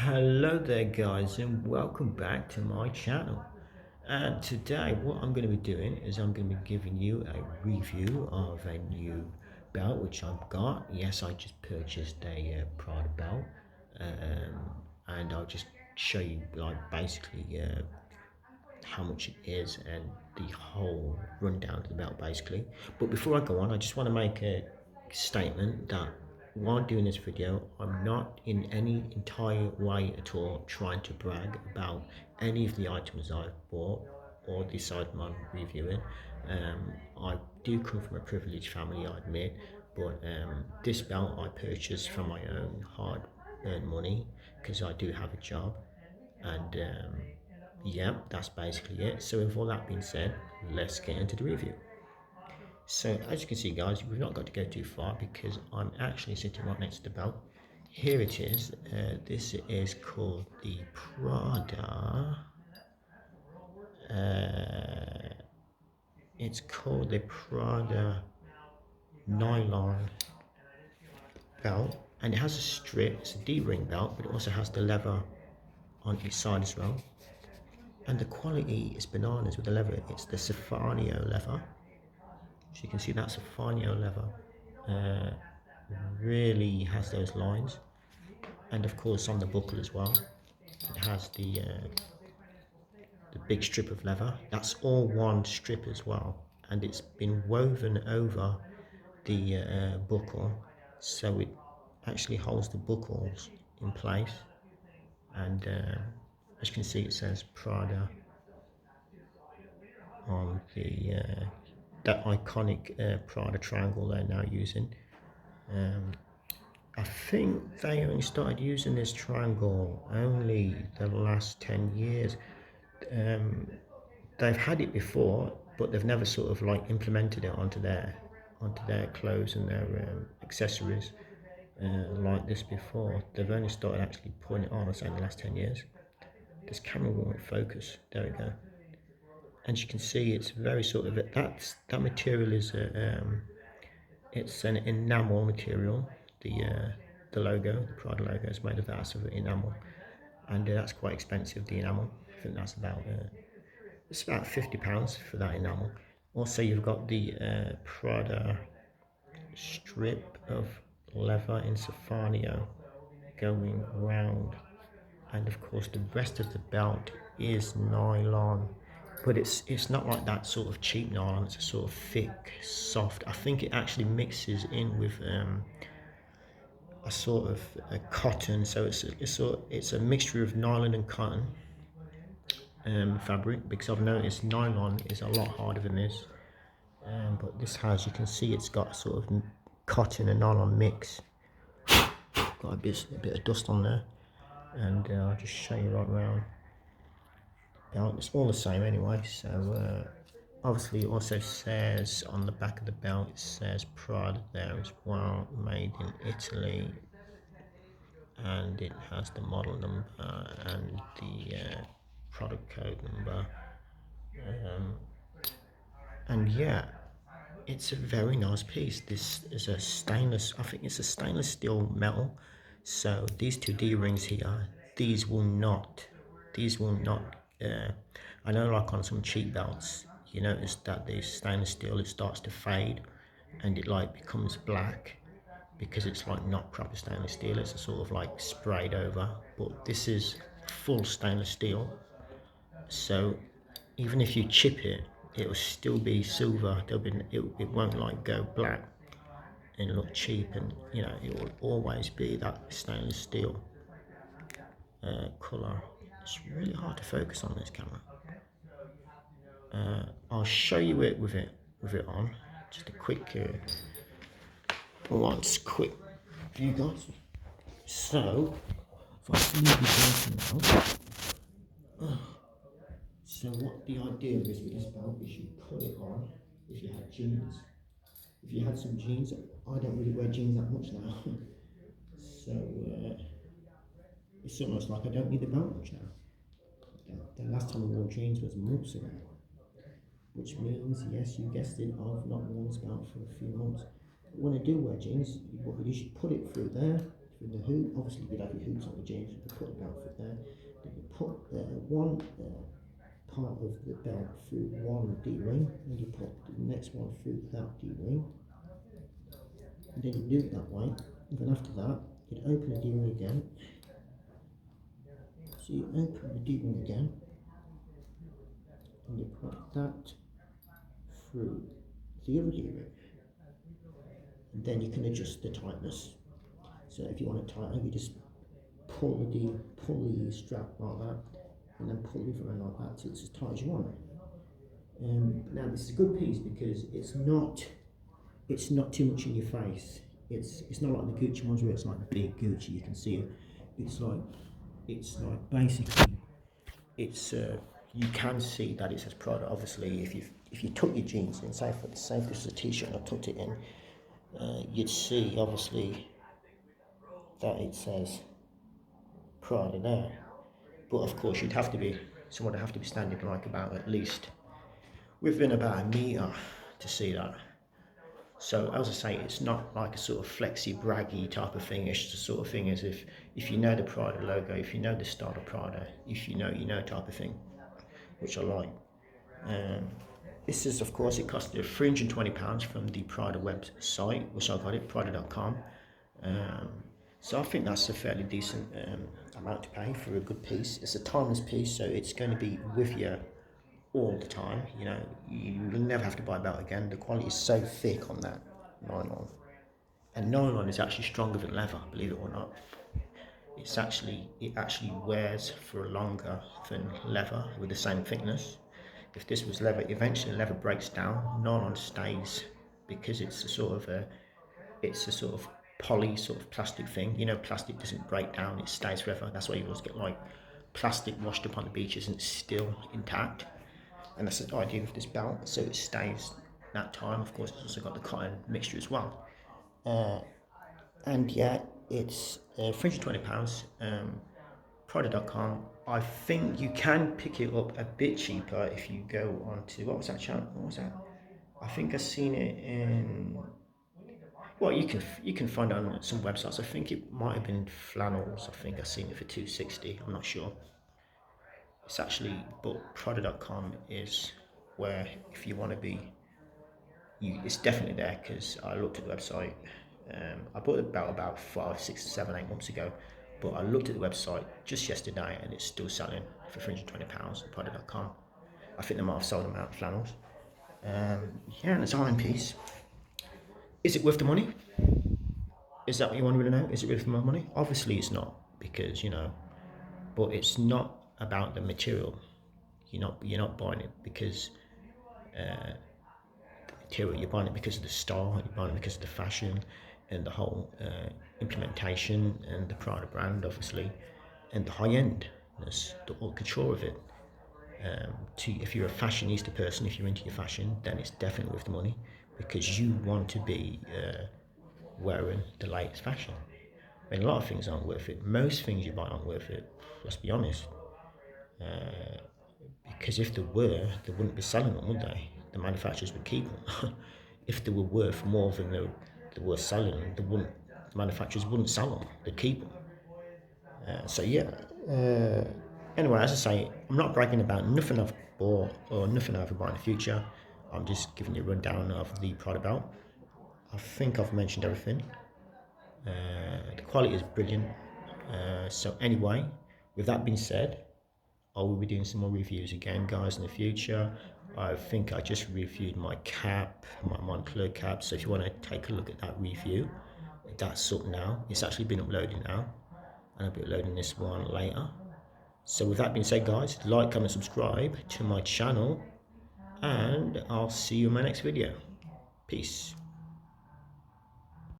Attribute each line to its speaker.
Speaker 1: Hello there guys and welcome back to my channel. And today what I'm going to be doing is I'm going to be giving you a review of a new belt which I've got. Yes, I just purchased a Prada belt, and I'll just show you like basically how much it is and the whole rundown of the belt basically. But before I go on, I just want to make a statement that while doing this video, I'm not in any entire way at all trying to brag about any of the items I've bought or this item I'm reviewing. I do come from a privileged family, I admit, but this belt I purchased from my own hard-earned money because I do have a job, and yeah, that's basically it. So with all that being said, let's get into the review. So as you can see guys, we've not got to go too far because I'm actually sitting right next to the belt. Here it is. This is called the Prada. It's called the Prada Nylon belt, and it has a strip. It's a D-ring belt, but it also has the leather on each side as well. And the quality is bananas with the leather. It's the safiano leather. So you can see that safiano leather really has those lines, and of course on the buckle as well it has the big strip of leather. That's all one strip as well, and it's been woven over the buckle, so it actually holds the buckles in place. And as you can see, it says Prada on the that iconic Prada triangle they're now using. I think they only started using this triangle only the last 10 years. Um, they've had it before, but they've never sort of like implemented it onto their clothes and their accessories like this before. They've only started actually putting it on, I say, in the last 10 years. This camera won't focus. There we go. And you can see it's very sort of that material is it's an enamel material. The logo, the Prada logo, is made of that sort of enamel, and that's quite expensive. The enamel, I think that's about it's about £50 for that enamel. Also, you've got the Prada strip of leather in Safiano going round, and of course the rest of the belt is nylon, but it's not like that sort of cheap nylon. It's a sort of thick, soft. I think it actually mixes in with a sort of a cotton, so it's a mixture of nylon and cotton fabric, because I've noticed nylon is a lot harder than this, but this has, you can see it's got sort of cotton and nylon mix. Got a bit of dust on there, and I'll just show you right around. Belt, it's all the same anyway. So obviously it also says on the back of the belt, it says Prada there as well, made in Italy, and it has the model number and the product code number, and yeah, it's a very nice piece. This is a stainless, I think it's a stainless steel metal. So these two D-rings here, these will not, these will not, I know like on some cheap belts, you notice that the stainless steel, it starts to fade and it like becomes black because it's like not proper stainless steel. It's a sort of like sprayed over, but this is full stainless steel. So even if you chip it, it will still be silver. It won't like go black and look cheap, and you know it will always be that stainless steel colour. It's really hard to focus on this camera. I'll show you it with it on. Just a quick quick view, guys. So if I move the belt now. So what the idea is with this belt is you put it on if you had jeans. If you had some jeans, I don't really wear jeans that much now. So it's almost like I don't need the belt much now. The last time I wore jeans was months ago, which means, yes, you guessed it, I've not worn this belt for a few months. But when I do wear jeans, you should put it through there through the hoop. Obviously, you'd have your hoops on the jeans. You put the belt through there. Then you put one part of the belt through one D-ring, and you put the next one through that D-ring. And then you do it that way. And then after that, you'd open the D-ring again. So you open the D-ring again, and you put that through the other D-ring. And then you can adjust the tightness. So if you want it tighter, you just pull the strap like that, and then pull the other end like that till it's as tight as you want. Now this is a good piece because it's not too much in your face. It's not like the Gucci ones where it's like big Gucci. You can see it. It's like basically you can see that it says Prada. Obviously, if you tuck your jeans in, say this is a t-shirt and I tucked it in, you'd see obviously that it says Prada there. But of course, someone would have to be standing like about at least within about a metre to see that. So as I say, it's not like a sort of flexy, braggy type of thing. It's the sort of thing as if you know the Prada logo, if you know the style of Prada, if you know type of thing, which I like. This is, of course, it cost £320 from the Prada website, which I got it, Prada.com. So I think that's a fairly decent amount to pay for a good piece. It's a timeless piece, so it's going to be with you all the time. You know, you'll never have to buy a belt again. The quality is so thick on that nylon, and nylon is actually stronger than leather, believe it or not. It actually wears for longer than leather with the same thickness. If this was leather, eventually leather breaks down. Nylon stays because it's a sort of poly sort of plastic thing. You know, plastic doesn't break down; it stays forever. That's why you always get like plastic washed up on the beaches and it's still intact. And that's the idea of this belt, so it stays that time. Of course, it's also got the cotton mixture as well. And yeah, it's £320. Prada.com. I think you can pick it up a bit cheaper if you go on to what was that channel? What was that? I think I've seen it in. Well, you can find it on some websites. I think it might have been Flannels. I think I've seen it for £260. I'm not sure. It's actually, but Prada.com is where if you want to be, it's definitely there because I looked at the website. I bought it about 5, 6, 7, 8 months ago, but I looked at the website just yesterday and it's still selling for £320 at Prada.com. I think they might have sold them out of Flannels. Yeah, and it's an iron piece. Is it worth the money? Is that what you want to know? Is it worth my money? Obviously it's not, because but it's not about the material. You're not buying it because the material. You're buying it because of the style. You're buying it because of the fashion and the whole implementation and the Prada brand, obviously, and the high endness, the haute couture of it. If you're a fashionista person, if you're into your fashion, then it's definitely worth the money because you want to be wearing the latest fashion. I mean, a lot of things aren't worth it. Most things you buy aren't worth it. Let's be honest. Because if they were, they wouldn't be selling them, would they? The manufacturers would keep them. If they were worth more than they were selling them, the manufacturers wouldn't sell them. They'd keep them. So yeah. Anyway, as I say, I'm not bragging about nothing I've bought or nothing I'll ever buy in the future. I'm just giving you a rundown of the Prada belt. I think I've mentioned everything. The quality is brilliant. So anyway, with that being said, I will be doing some more reviews again, guys, in the future. I think I just reviewed my cap, my Moncler cap. So if you want to take a look at that review, that's up now. It's actually been uploaded now, and I'll be uploading this one later. So with that being said, guys, like, comment, subscribe to my channel, and I'll see you in my next video. Peace.